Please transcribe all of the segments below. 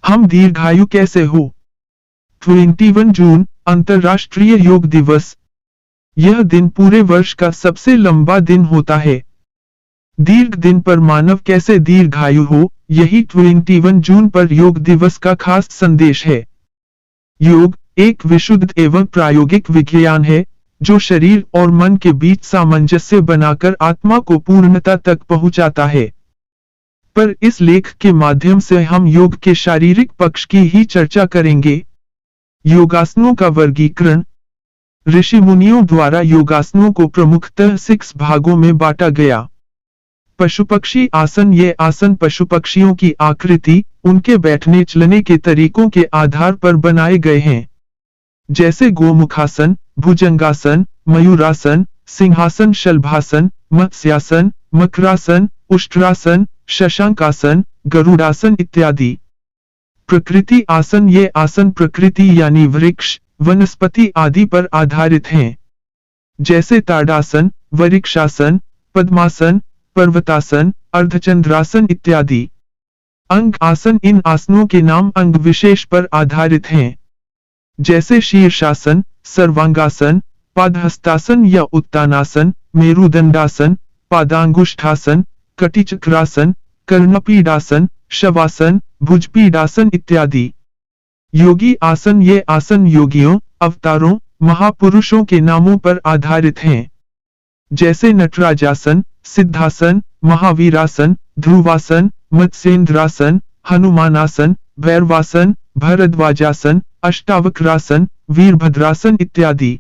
हम दीर्घायु कैसे हो? 21 जून अंतर्राष्ट्रीय योग दिवस। यह दिन पूरे वर्ष का सबसे लंबा दिन होता है। दीर्घ दिन पर मानव कैसे दीर्घायु हो, यही 21 जून पर योग दिवस का खास संदेश है। योग एक विशुद्ध एवं प्रायोगिक विज्ञान है, जो शरीर और मन के बीच सामंजस्य बनाकर आत्मा को पूर्णता तक पहुंचाता है। पर इस लेख के माध्यम से हम योग के शारीरिक पक्ष की ही चर्चा करेंगे। योगासनों का वर्गीकरण। ऋषि मुनियों द्वारा योगासनों को प्रमुखतः 6 भागों में बांटा गया। पशु पक्षी आसन। ये आसन पशु पक्षियों की आकृति, उनके बैठने चलने के तरीकों के आधार पर बनाए गए हैं, जैसे गोमुखासन, भुजंगासन, मयूरासन, सिंहासन, शलभासन, मत्स्यासन, मकरासन, उष्ट्रासन, शशांकासन, गरुड़ासन इत्यादि। प्रकृति आसन। ये आसन प्रकृति यानी वृक्ष, वनस्पति आदि पर आधारित हैं, जैसे ताड़ासन, वृक्षासन, पद्मासन, पर्वतासन, अर्धचंद्रासन इत्यादि। अंग आसन। इन आसनों के नाम अंग विशेष पर आधारित हैं, जैसे शीर्षासन, सर्वांगासन, पादहस्तासन या उत्तानासन, मेरुदंडासन, पादांगुष्ठासन, कटिचक्रासन, कर्णपीडासन, शवासन, भुजपीडासन इत्यादि। योगी आसन। ये आसन योगियों, अवतारों, महापुरुषों के नामों पर आधारित हैं, जैसे नटराजासन, सिद्धासन, महावीरासन, ध्रुवासन, मत्स्येंद्रासन, हनुमानासन, भैरवासन, भरद्वाजासन, अष्टावक्रासन, वीरभद्रासन इत्यादि।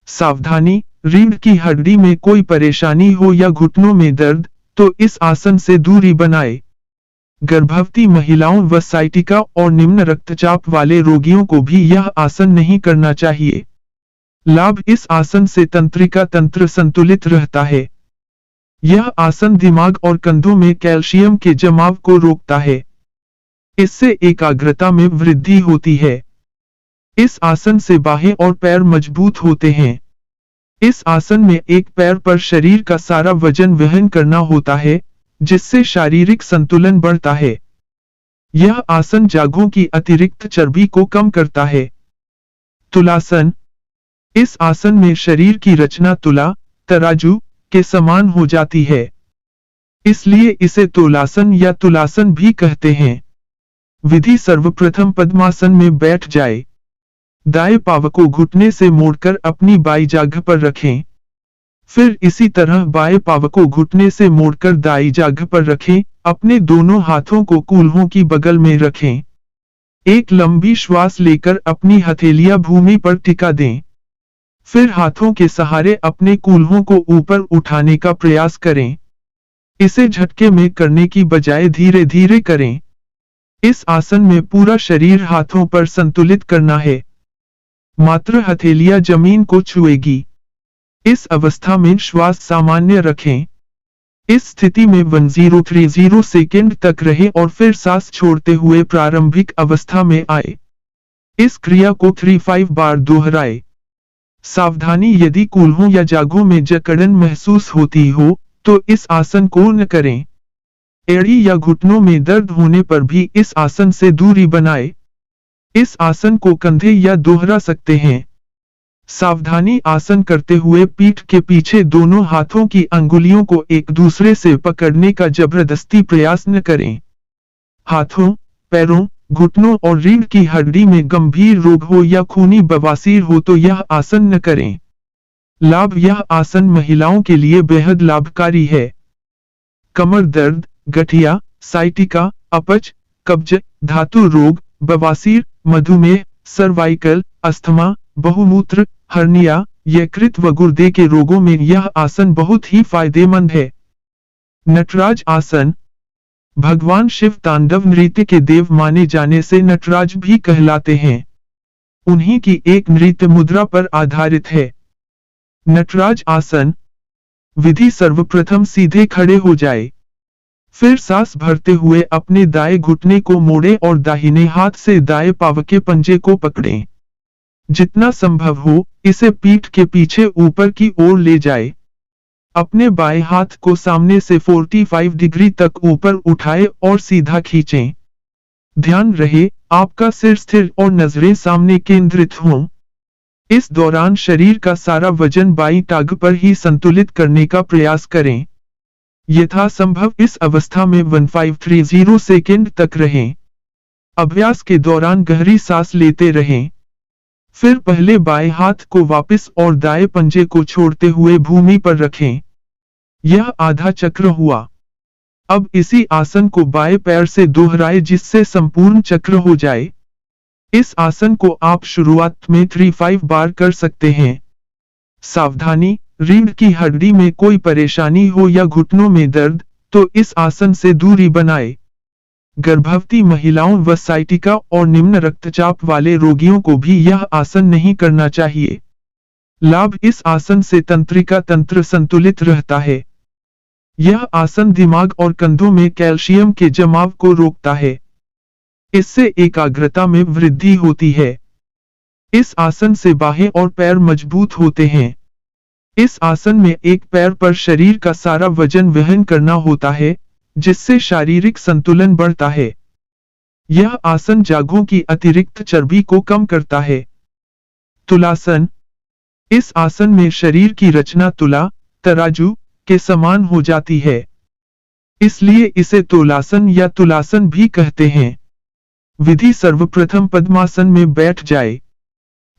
सावधानी। रीढ़ की हड्डी में कोई परेशानी हो या घुटनों में दर्द, तो इस आसन से दूरी बनाए। गर्भवती महिलाओं व साइटिका और निम्न रक्तचाप वाले रोगियों को भी यह आसन नहीं करना चाहिए। लाभ। इस आसन से तंत्रिका तंत्र संतुलित रहता है। यह आसन दिमाग और कंधों में कैल्शियम के जमाव को रोकता है। इससे एकाग्रता में वृद्धि होती है। इस आसन से बाहें और पैर मजबूत होते हैं। इस आसन में एक पैर पर शरीर का सारा वजन वहन करना होता है, जिससे शारीरिक संतुलन बढ़ता है। यह आसन जांघों की अतिरिक्त चर्बी को कम करता है। तुलासन। इस आसन में शरीर की रचना तुला, तराजू के समान हो जाती है, इसलिए इसे तुलासन या तुलासन भी कहते हैं। विधि। सर्वप्रथम पद्मासन में बैठ जाए। दाएं पांव को घुटने से मोड़कर अपनी बाईं जांघ पर रखें। फिर इसी तरह बाएं पांव को घुटने से मोड़कर दाईं जांघ पर रखें। अपने दोनों हाथों को कूल्हों की बगल में रखें। एक लंबी श्वास लेकर अपनी हथेलियां भूमि पर टिका दें। फिर हाथों के सहारे अपने कूल्हों को ऊपर उठाने का प्रयास करें। इसे झटके में करने की बजाय धीरे धीरे करें। इस आसन में पूरा शरीर हाथों पर संतुलित करना है, मात्र हथेलियां जमीन को छुएगी। इस अवस्था में श्वास सामान्य रखें। इस स्थिति में 1030 सेकेंड तक रहे और फिर सांस छोड़ते हुए प्रारंभिक अवस्था में आए। इस क्रिया को 3-5 बार दोहराए। सावधानी। यदि कूल्हों या जांघों में जकड़न महसूस होती हो, तो इस आसन को न करें। एड़ी या घुटनों में दर्द होने पर भी इस आसन से दूरी बनाए। इस आसन को कंधे या दोहरा सकते हैं। सावधानी। आसन करते हुए पीठ के पीछे दोनों हाथों की अंगुलियों को एक दूसरे से पकड़ने का जबरदस्ती प्रयास न करें। हाथों, पैरों, घुटनों और रीढ़ की हड्डी में गंभीर रोग हो या खूनी बवासीर हो तो यह आसन न करें। लाभ। यह आसन महिलाओं के लिए बेहद लाभकारी है। कमर दर्द, गठिया, साइटिका, अपच, कब्ज, धातु रोग, बवासीर, मधुमेह, सर्वाइकल, अस्थमा, बहुमूत्र, हर्निया, यकृत व गुर्दे के रोगों में यह आसन बहुत ही फायदेमंद है। नटराज आसन। भगवान शिव तांडव नृत्य के देव माने जाने से नटराज भी कहलाते हैं। उन्हीं की एक नृत्य मुद्रा पर आधारित है। नटराज आसन। विधि। सर्वप्रथम सीधे खड़े हो जाए। फिर सांस भरते हुए अपने दाएं घुटने को मोड़ें और दाहिने हाथ से दाएं पांव के पंजे को पकड़ें। जितना संभव हो, इसे पीठ के पीछे ऊपर की ओर ले जाए। अपने बाएं हाथ को सामने से 45 डिग्री तक ऊपर उठाएं और सीधा खींचें। ध्यान रहे, आपका सिर स्थिर और नजरें सामने केंद्रित हों। इस दौरान शरीर का सारा वजन बाईं टांग पर ही संतुलित करने का प्रयास करें। यथासंभव इस अवस्था में 1530 सेकंड तक रहें। अभ्यास के दौरान गहरी सांस लेते रहें। फिर पहले बाएं हाथ को वापस और दाएं पंजे को छोड़ते हुए भूमि पर रखें। यह आधा चक्र हुआ। अब इसी आसन को बाएं पैर से दोहराएं जिससे संपूर्ण चक्र हो जाए। इस आसन को आप शुरुआत में 3-5 बार कर सकते हैं। सावधानी, रीढ़ की हड्डी में कोई परेशानी हो या घुटनों में दर्द, तो इस आसन से दूरी बनाएं। गर्भवती महिलाओं व साइटिका और निम्न रक्तचाप वाले रोगियों को भी यह आसन नहीं करना चाहिए। लाभ, इस आसन से तंत्रिका तंत्र संतुलित रहता है। यह आसन दिमाग और कंधों में कैल्शियम के जमाव को रोकता है। इससे एकाग्रता में वृद्धि होती है। इस आसन से बाहें और पैर मजबूत होते हैं। इस आसन में एक पैर पर शरीर का सारा वजन वहन करना होता है, जिससे शारीरिक संतुलन बढ़ता है। यह आसन जांघों की अतिरिक्त चर्बी को कम करता है। तुलासन, इस आसन में शरीर की रचना तुला, तराजू के समान हो जाती है। इसलिए इसे तोलासन या तुलासन भी कहते हैं। विधि, सर्वप्रथम पद्मासन में बैठ जाए।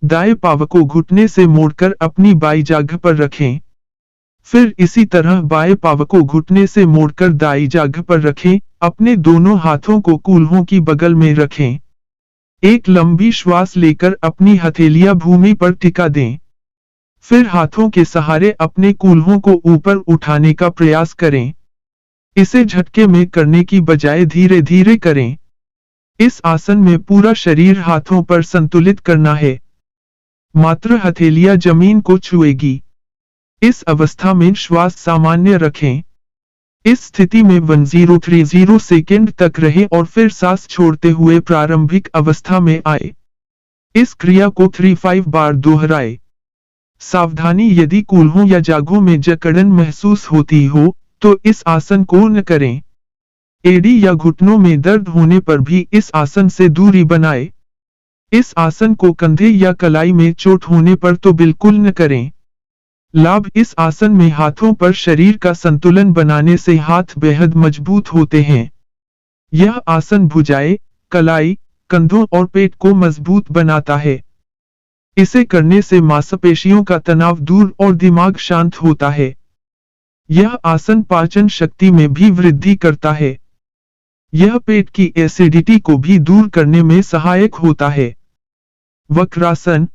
दाएं पांव को घुटने से मोड़कर अपनी बाईं जांघ पर रखें। फिर इसी तरह बाएं पांव को घुटने से मोड़कर दाईं जांघ पर रखें। अपने दोनों हाथों को कूल्हों की बगल में रखें। एक लंबी श्वास लेकर अपनी हथेलियां भूमि पर टिका दें। फिर हाथों के सहारे अपने कूल्हों को ऊपर उठाने का प्रयास करें। इसे झटके में करने की बजाय धीरे धीरे करें। इस आसन में पूरा शरीर हाथों पर संतुलित करना है। मात्र हथेलियां जमीन को छुएगी। इस अवस्था में श्वास सामान्य रखें। इस स्थिति में 1030 सेकंड तक रहे और फिर सांस छोड़ते हुए प्रारंभिक अवस्था में आए। इस क्रिया को 3-5 बार दोहराए। सावधानी, यदि कूल्हों या जांघों में जकड़न महसूस होती हो, तो इस आसन को न करें। एड़ी या घुटनों में दर्द होने पर भी इस आसन से दूरी बनाए। इस आसन को कंधे या कलाई में चोट होने पर तो बिल्कुल न करें। लाभ, इस आसन में हाथों पर शरीर का संतुलन बनाने से हाथ बेहद मजबूत होते हैं। यह आसन भुजाएं, कलाई, कंधों और पेट को मजबूत बनाता है। इसे करने से मांसपेशियों का तनाव दूर और दिमाग शांत होता है। यह आसन पाचन शक्ति में भी वृद्धि करता है। यह पेट की एसिडिटी को भी दूर करने में सहायक होता है। वक्रासन,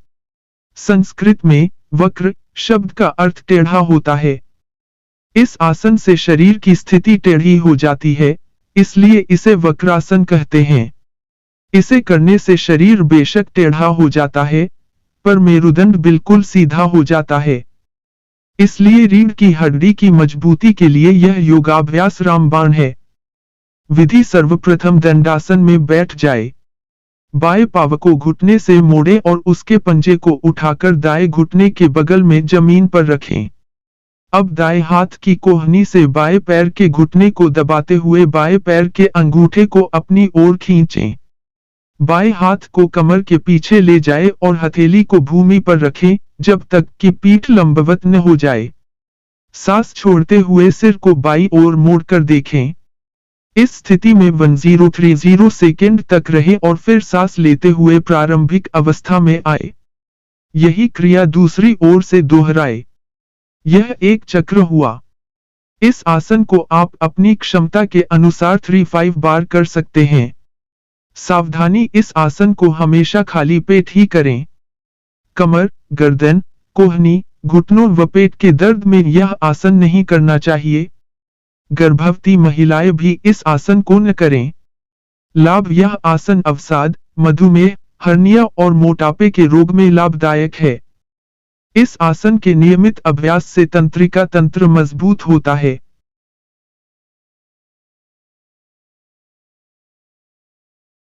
संस्कृत में वक्र शब्द का अर्थ टेढ़ा होता है। इस आसन से शरीर की स्थिति टेढ़ी हो जाती है, इसलिए इसे वक्रासन कहते हैं। इसे करने से शरीर बेशक टेढ़ा हो जाता है, पर मेरुदंड बिल्कुल सीधा हो जाता है। इसलिए रीढ़ की हड्डी की मजबूती के लिए यह योगाभ्यास रामबाण है। विधि, सर्वप्रथम दंडासन में बैठ जाए। बाएं पांव को घुटने से मोड़े और उसके पंजे को उठाकर दाएं घुटने के बगल में जमीन पर रखें। अब दाएं हाथ की कोहनी से बाएं पैर के घुटने को दबाते हुए बाएं पैर के अंगूठे को अपनी ओर खींचें। बाएं हाथ को कमर के पीछे ले जाएं और हथेली को भूमि पर रखें जब तक कि पीठ लंबवत न हो जाए। सांस छोड़ते हुए सिर को बाईं ओर मोड़कर देखें। इस स्थिति में 1030 सेकंड तक रहे और फिर सांस लेते हुए प्रारंभिक अवस्था में आए। यही क्रिया दूसरी ओर से दोहराए। यह एक चक्र हुआ। इस आसन को आप अपनी क्षमता के अनुसार 3-5 बार कर सकते हैं। सावधानी, इस आसन को हमेशा खाली पेट ही करें। कमर, गर्दन, कोहनी, घुटनों व पेट के दर्द में यह आसन नहीं करना चाहिए। गर्भवती महिलाएं भी इस आसन को न करें। लाभ, यह आसन अवसाद, मधुमेह, हर्निया और मोटापे के रोग में लाभदायक है। इस आसन के नियमित अभ्यास से तंत्रिका तंत्र मजबूत होता है।